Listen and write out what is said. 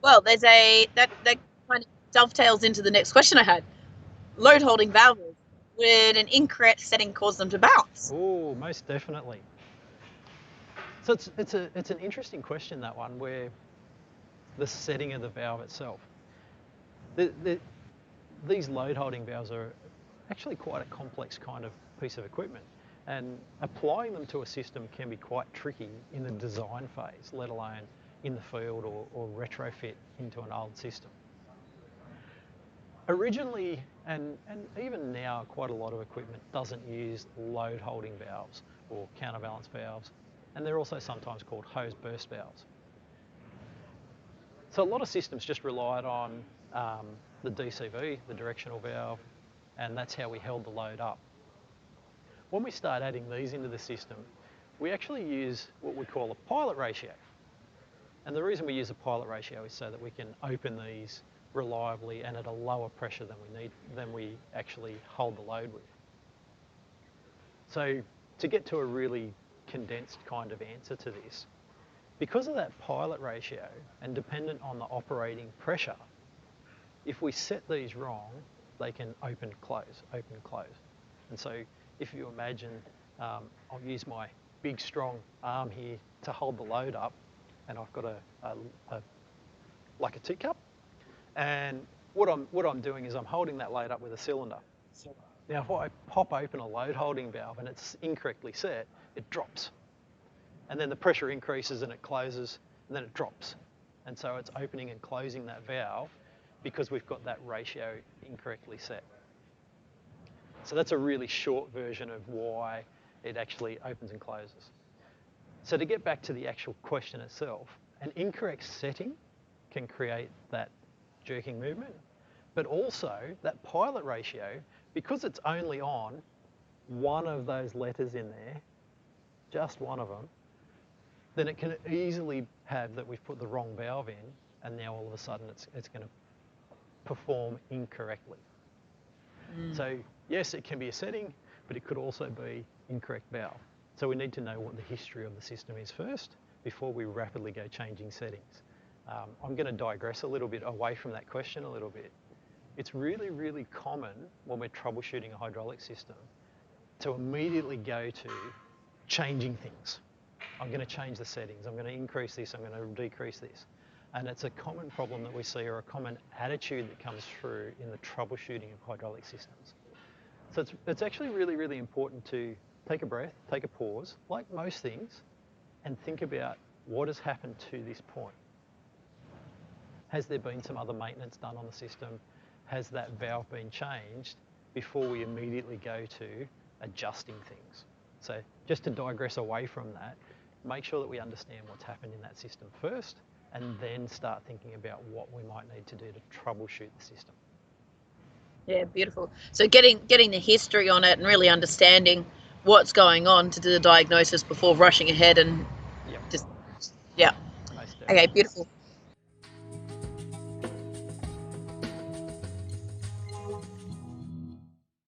Well, there's that kind of dovetails into the next question I had. Load holding valves, would an incorrect setting cause them to bounce? Oh, most definitely. So it's an interesting question, that one, where the setting of the valve itself. These load holding valves are actually quite a complex kind of piece of equipment, and applying them to a system can be quite tricky in the design phase, let alone in the field or retrofit into an old system. Originally, and even now, quite a lot of equipment doesn't use load holding valves or counterbalance valves, and they're also sometimes called hose burst valves. So a lot of systems just relied on the DCV, the directional valve, and that's how we held the load up. When we start adding these into the system, we actually use what we call a pilot ratio. And the reason we use a pilot ratio is so that we can open these reliably and at a lower pressure than we actually hold the load with. So to get to a really condensed kind of answer to this, because of that pilot ratio and dependent on the operating pressure, if we set these wrong, they can open, close. And so if you imagine, I'll use my big strong arm here to hold the load up, and I've got like a teacup, and what I'm doing is I'm holding that load up with a cylinder. Now if I pop open a load holding valve and it's incorrectly set, it drops. And then the pressure increases and it closes, and then it drops. And so it's opening and closing that valve because we've got that ratio incorrectly set. So that's a really short version of why it actually opens and closes. So to get back to the actual question itself, an incorrect setting can create that jerking movement, but also that pilot ratio, because it's only on one of those letters in there, just one of them, then it can easily have that we've put the wrong valve in, and now all of a sudden it's going to perform incorrectly. So yes, it can be a setting, but it could also be incorrect valve. So we need to know what the history of the system is first before we rapidly go changing settings. I'm going to digress a little bit away from that question a little bit. It's really, really common when we're troubleshooting a hydraulic system to immediately go to changing things. I'm going to change the settings, I'm going to increase this, I'm going to decrease this. And it's a common problem that we see, or a common attitude that comes through in the troubleshooting of hydraulic systems. So it's actually really, really important to take a breath, take a pause, like most things, and think about what has happened to this point. Has there been some other maintenance done on the system? Has that valve been changed before we immediately go to adjusting things? So just to digress away from that, make sure that we understand what's happened in that system first, and then start thinking about what we might need to do to troubleshoot the system. Yeah, beautiful. So getting the history on it and really understanding what's going on to do the diagnosis before rushing ahead and Yep. just, yeah. Most definitely. Okay, beautiful.